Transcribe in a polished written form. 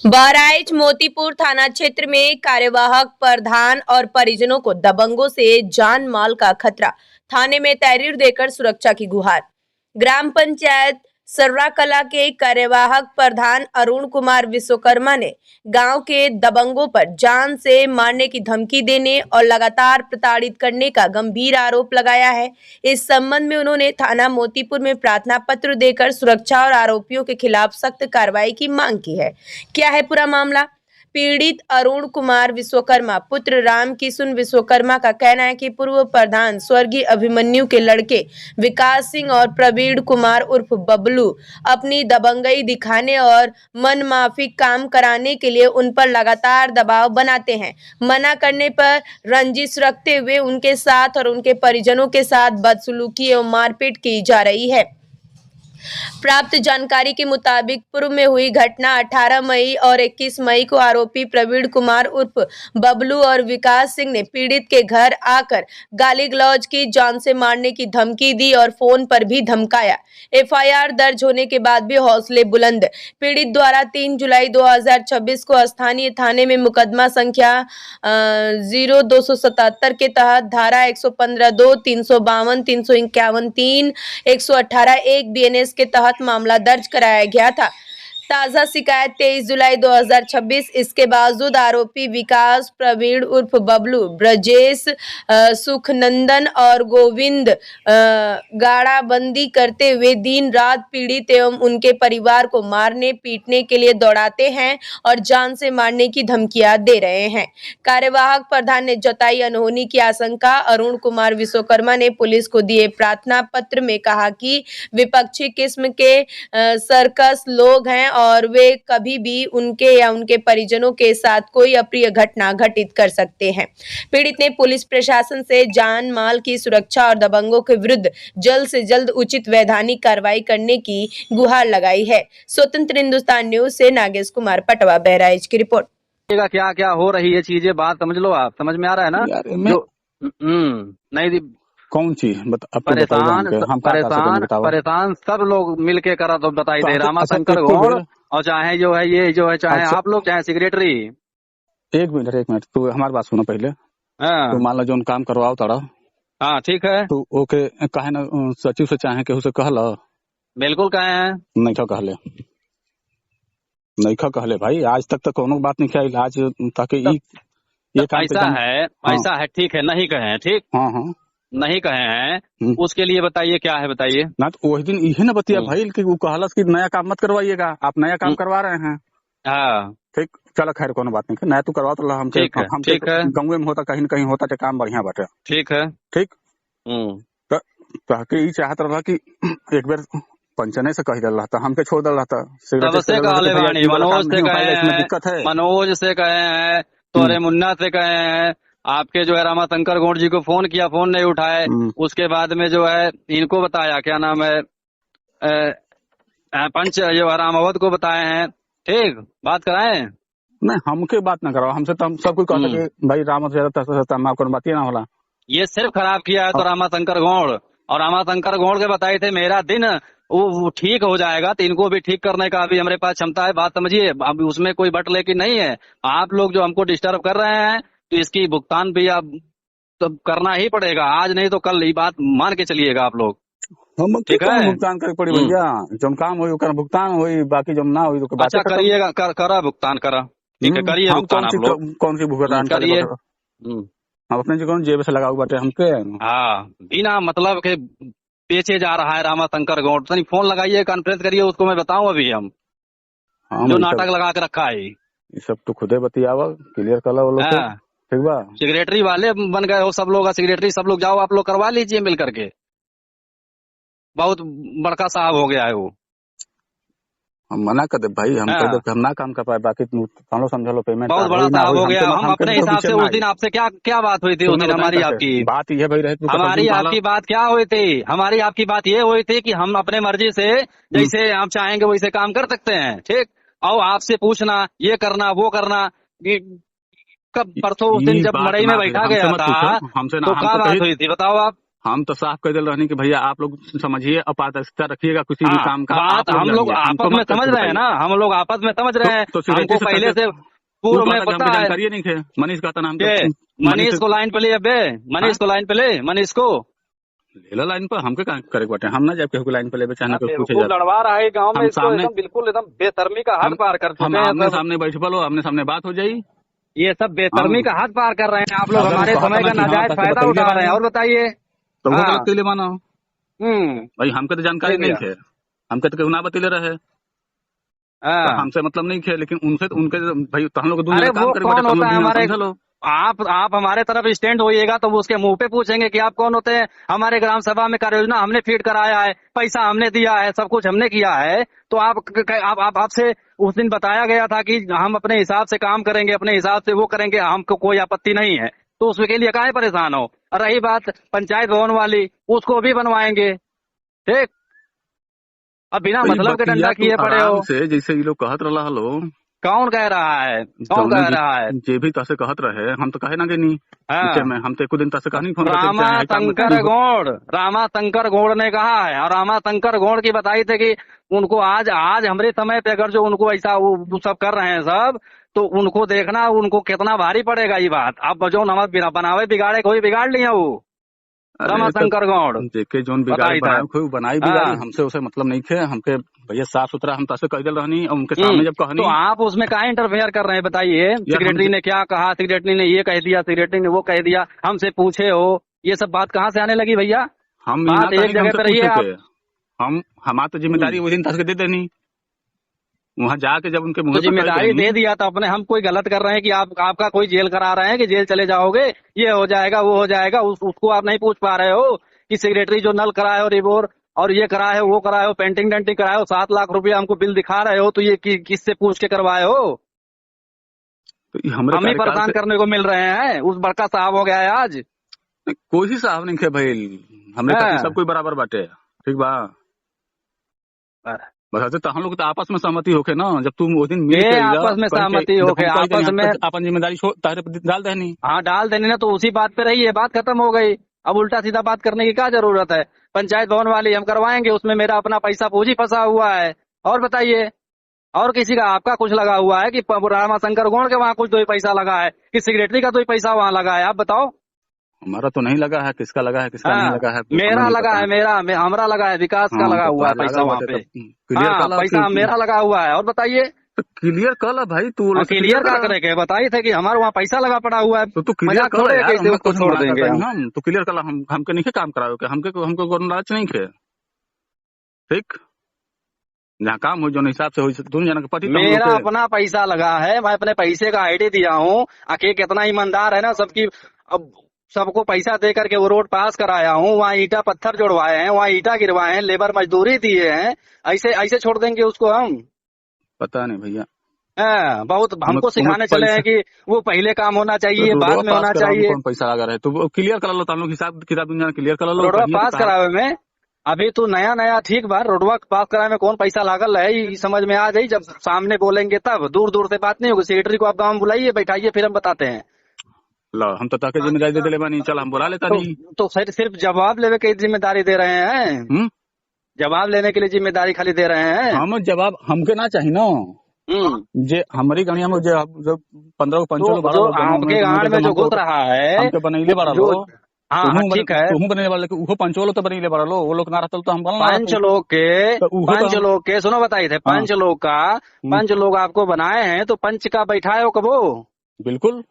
बहराइच मोतीपुर थाना क्षेत्र में कार्यवाहक प्रधान और परिजनों को दबंगों से जान माल का खतरा, थाने में तहरीर देकर सुरक्षा की गुहार। ग्राम पंचायत सर्रा कला के कार्यवाहक प्रधान अरुण कुमार विश्वकर्मा ने गांव के दबंगों पर जान से मारने की धमकी देने और लगातार प्रताड़ित करने का गंभीर आरोप लगाया है। इस संबंध में उन्होंने थाना मोतीपुर में प्रार्थना पत्र देकर सुरक्षा और आरोपियों के खिलाफ सख्त कार्रवाई की मांग की है। क्या है पूरा मामला? पीड़ित अरुण कुमार विश्वकर्मा पुत्र राम किशुन विश्वकर्मा का कहना है कि पूर्व प्रधान स्वर्गीय अभिमन्यु के लड़के विकास सिंह और प्रवीण कुमार उर्फ बबलू अपनी दबंगई दिखाने और मनमाफिक काम कराने के लिए उन पर लगातार दबाव बनाते हैं। मना करने पर रंजिश रखते हुए उनके साथ और उनके परिजनों के साथ बदसलूकी एवं मारपीट की जा रही है। प्राप्त जानकारी के मुताबिक पूर्व में हुई घटना 18 मई और 21 मई को आरोपी प्रवीण कुमार उर्फ बबलू और विकास सिंह ने पीड़ित के घर आकर गाली गलौज की, जान से मारने की धमकी दी और फोन पर भी धमकाया। एफआईआर दर्ज होने के बाद भी हौसले बुलंद। पीड़ित द्वारा 3 जुलाई 2026 को स्थानीय थाने में मुकदमा संख्या 0277 के तहत धारा 115(2), 352, 351, 3, 118(1) बीएनएस के तहत मामला दर्ज कराया गया था। ताजा शिकायत 23 जुलाई 2026। इसके बावजूद आरोपी विकास, प्रवीण उर्फ बबलू, ब्रजेश, सुखनंदन और गोविंद गाड़ाबंदी करते हुए दिन रात पीड़ित एवं उनके परिवार को मारने पीटने के लिए दौड़ाते हैं और जान से मारने की धमकियां दे रहे हैं। कार्यवाहक प्रधान ने जताई अनहोनी की आशंका। अरुण कुमार विश्वकर्मा ने पुलिस को दिए प्रार्थना पत्र में कहा कि विपक्षी किस्म के सर्कस लोग हैं और वे कभी भी उनके या उनके परिजनों के साथ कोई अप्रिय घटना घटित कर सकते हैं। पीड़ित ने पुलिस प्रशासन से जान माल की सुरक्षा और दबंगों के विरुद्ध जल्द से जल्द उचित वैधानिक कार्रवाई करने की गुहार लगाई है। स्वतंत्र हिंदुस्तान न्यूज से नागेश कुमार पटवा, बहराइच की रिपोर्ट। क्या क्या हो रही है चीजें, बात समझ लो आप, समझ में आ रहा है ना? जो नहीं कौन सी परेशान सब लोग मिलके करा तो बताई दे। रामाशंकर गौड़ और चाहे जो है ये जो है चाहे आप लोग चाहे सेक्रेटरी। एक मिनट तू हमारी बात सुनो पहले। तो मान लो जो काम करवाओ तारा। हाँ ठीक है। तो ओके कहे ना सचिव से चाहे केहू से कहला? बिल्कुल कहे हैं। नहीं कहले भाई, आज तक तो कोनो बात नहीं किया। आज ताकि ये ऐसा है ठीक है, नहीं कहे हैं ठीक। हाँ नहीं कहे हैं, उसके लिए बताइए क्या है, बताइए ना। तो वही दिन यही ना बतिया भाई कि वो कहलस कि नया काम मत करवाइएगा, आप नया काम करवा रहे हैं। हाँ ठीक, चलो खैर कोनो बात नहीं, नया तू करवा तो हम गाँव में होता, कहीं न कहीं होता काम बढ़िया बाटे। ठीक है ठीक। तो चाहत रहा कि एक बार पंचने से कही रहा था, हमके छोड़ रहा था। मनोज से कहे हैं, तोरे मुन्ना से कहे हैं, आपके जो है रामाशंकर गौड़ जी को फोन किया, फोन नहीं उठाए। उसके बाद में जो है इनको बताया, क्या नाम है, पंच जो रामावत को बताए हैं। ठीक, बात कराएं। नहीं हमके बात ना कराओ, हमसे तो हम सब कुछ कहते कि भाई रामाशंकर बात ना होला। ये सिर्फ खराब किया है तो रामाशंकर गौड़, और रामाशंकर गौड़ के बताए थे मेरा दिन वो ठीक हो जाएगा, तो इनको भी ठीक करने का अभी हमारे पास क्षमता है। बात समझिए, अब उसमें कोई बट लेकिन नहीं है। आप लोग जो हमको डिस्टर्ब कर रहे हैं तो इसकी भुगतान भी आप तो करना ही पड़ेगा, आज नहीं तो कल। ये बात मान के चलिएगा आप लोग, ठीक है? भुगतान करे पड़ी भैया, जब काम हो भुगतान हो, बाकी जब ना हो तो अच्छा करिएगा, करा भुगतान करा, ठीक है, करिए भुगतान। आप लोग कौन सी भुगतान करिए? हम अपने जो जेब से लगाओ बाटे हमके। हाँ, बिना मतलब के बेचे जा रहा है रामाशंकर गौड़। तनी फोन लगाइए, कॉन्फ्रेंस करिए, उसको मैं बताऊं अभी हम जो नाटक लगा के रखा है। ये सब तो खुदे बतियावा, क्लियर कर लो ठीक बा। सेक्रेटरी वाले बन गए हो सब लोग, सेक्रेटरी सब लोग जाओ, आप लोग करवा लीजिए मिल करके। बहुत बड़का साहब हो गया है वो। हम मना कर दे भाई, हम कह दे हम ना काम कर पाए, बाकी तुम समझ लो पेमेंट बहुत बड़ा साहब हो गया। हम अपने हिसाब से उस दिन आपसे क्या बात हुई थी? उस दिन हमारी आपकी बात ये भाई हमारी आपकी बात क्या हुई थी? हमारी आपकी बात ये हुई थी कि हम अपने मर्जी से जैसे हम चाहेंगे वैसे काम कर सकते हैं, ठीक। और आपसे पूछना, ये करना वो करना, कब परसों उस दिन जब मड़ई में बैठा गया था तो क्या बात हुई थी बताओ आप? हम तो साफ कह दे रहे कि भैया आप लोग समझिए, अपारदर्शिता रखिएगा किसी भी काम का। बात हम लोग आपस में समझ रहे हैं ना, हम लोग आपस में समझ रहे हैं। हमको पहले से पूर्व में पता है। जानकारी नहीं है। मनीष का नाम मनीष को लाइन पे ले, अबे मनीष को लाइन पे ले, मनीष को ले लो लाइन पर। हमके करे बाटे, हम ना जब केहू लाइन पे ले चाहे पूछे जाए। लड़वा रहा है गाँव में, इसको बिल्कुल एकदम बेशर्मी का हद पार कर चुके हैं। आमने सामने बैठ बोलो, आमने सामने बात हो जाये। ये सब बेशर्मी का हद पार कर रहे हैं आप लोग, हमारे समय का नाजायज फायदा उठा रहे हैं। और बताइए तो वो गलत के लिए माना भाई, हमके तो जानकारी नहीं है, हमके तो केहू ना बतले रहे, हमसे मतलब नहीं है। लेकिन उनसे उनके भाई हम लोग हमारे आप हमारे तरफ स्टैंड होइएगा तो उसके मुंह पे पूछेंगे कि आप कौन होते हैं। हमारे ग्राम सभा में कार्य योजना हमने फीड कराया है, पैसा हमने दिया है, सब कुछ हमने किया है। तो आपसे उस दिन बताया गया था कि हम अपने हिसाब से काम करेंगे, अपने हिसाब से वो करेंगे, हमको कोई आपत्ति नहीं है। तो उसके लिए काहे परेशान हो। और रही बात पंचायत भवन वाली, उसको भी बनवाएंगे, ठीक। अब बिना मतलब के डंडा किए पड़े हो से, जैसे ये लोग कहत रहा लो। कौन कह रहा है, कौन कह रहा है? जे भी तसे कहत रहे, हम तो कहे ना कि नहीं। हम तो एक दिन तसे कहानी फोन रामा शंकर गौड़ ने कहा है। और रामा शंकर गौड़ की बताई थे कि उनको आज हमारे समय पे अगर जो उनको ऐसा वो सब कर रहे हैं सब, तो उनको देखना उनको कितना भारी पड़ेगा ये बात। अब जो नमक बनावे बिगाड़े, कोई बिगाड़ लिया वो रमाशंकर गौड़ देखे जोन बिगाड़ी बिगाड़ी, हमसे उसे मतलब नहीं थे। हमके भैया साफ सुथरा हम तसे कह रही, उनके सामने जब कहनी तो आप उसमें क्या इंटरफेयर कर रहे हैं बताइए। सेक्रेटरी ने क्या कहा, सेक्रेटरी ने ये कह दिया, सेक्रेटरी ने वो कह दिया, हमसे पूछे हो, ये सब बात कहाँ से आने लगी भैया? हम बात एक जगह पे रहिए आप। हम हमारा तो जिम्मेदारी वो दिन तस के दे देनी, वहाँ जाके जब उनके मुंह जिम्मेदारी दे दिया तो अपने हम कोई गलत कर रहे हैं कि आपका कोई जेल करा रहे हैं कि जेल चले जाओगे, ये हो जाएगा वो हो जाएगा। उसको आप नहीं पूछ पा रहे हो कि सेक्रेटरी जो नल कराए हो, रिबोर और ये कराए हो, वो कराए हो, पेंटिंग डेंटिंग कराए हो, 7 लाख रुपया हमको बिल दिखा रहे हो, तो ये किससे पूछ के करवाए हो? तो हम ही परेशान करने को मिल रहे हैं। उस बड़का साहब हो गया है आज। कोई साहब नहीं है भाई, हमने सब कोई बराबर बाटे, ठीक बा। बस तो हम लोग तो आपस में सहमति होके ना, जब तुम वो दिन मिल के आपस में सहमति होके आपस में अपन जिम्मेदारी डाल देनी। हाँ डाल देनी ना, तो उसी बात पे रही है, बात खत्म हो गई। अब उल्टा सीधा बात करने की क्या जरूरत है? पंचायत भवन वाली हम करवाएंगे, उसमें मेरा अपना पैसा पूंजी फंसा हुआ है। और बताइए, और किसी का आपका कुछ लगा हुआ है कि रामाशंकर गौड़ के वहाँ कुछ 2 पैसा लगा है कि सेक्रेटरी का 2 पैसा वहाँ लगा है? आप बताओ। हमारा तो नहीं लगा है, किसका लगा है किसका नहीं लगा है? मेरा लगा है, हमारा लगा है, विकास का लगा हुआ है पैसा वहाँ पे। पैसा मेरा लगा हुआ है। और बताइए, क्लियर कर भाई, तू क्लियर क्या करेंगे? बताइए थे कि हमारे वहाँ पैसा लगा पड़ा हुआ है, तो क्लियर कर कैसे उसको छोड़ देंगे हम? तो क्लियर कर, हमके नहीं काम कराओ, हमको नाराज नहीं थे, ठीक। जहाँ काम हो जो हिसाब से हो, दोनों जना के पति। मेरा अपना पैसा लगा है, मैं अपने पैसे का आईडी दिया हूँ। आखिर कितना ईमानदार है ना सबकी। अब सबको पैसा दे करके वो रोड पास कराया हूँ, वहाँ ईटा पत्थर जोड़वाए हैं, वहाँ ईटा गिरवाए हैं, लेबर मजदूरी दिए हैं। ऐसे छोड़ देंगे उसको हम? पता नहीं भैया, बहुत हमको सिखाने चले हैं कि वो पहले काम होना चाहिए, बाद में होना चाहिए। पैसा लगा रहे तो क्लियर करा लो, तुम लोग हिसाब किताब क्लियर करा लो। रोडवा पास करावे में अभी तो नया ठीक बार रोडवा पास करावे में कौन पैसा लागल है, ये समझ में आ जाये। जब सामने बोलेंगे तब, दूर दूर से बात नहीं होगी। सेक्रेटरी को आप गाँव में बुलाइए, बैठाइए, फिर हम बताते हैं। लो हम तो ताकि जिम्मेदारी दे दे, चल हम बुला लेता नहीं। तो सिर्फ जवाब लेने की जिम्मेदारी दे रहे हैं। जवाब लेने के लिए जिम्मेदारी खाली दे रहे हैं। हम जवाब हमके ना चाहिए ना। जे हमारी गणिया में जो 15 आपके गाँव में जो घुस रहा है बनैले बड़ा लो। हाँ ठीक है, बने वाले वो पंचोलो तो बनेले बड़ा लो, वो लोग ना रहता तो हम पंच लोग के सुनो बताइए थे। पंच लोग आपको बनाए हैं, तो पंच का बैठाए हो कबो? बिल्कुल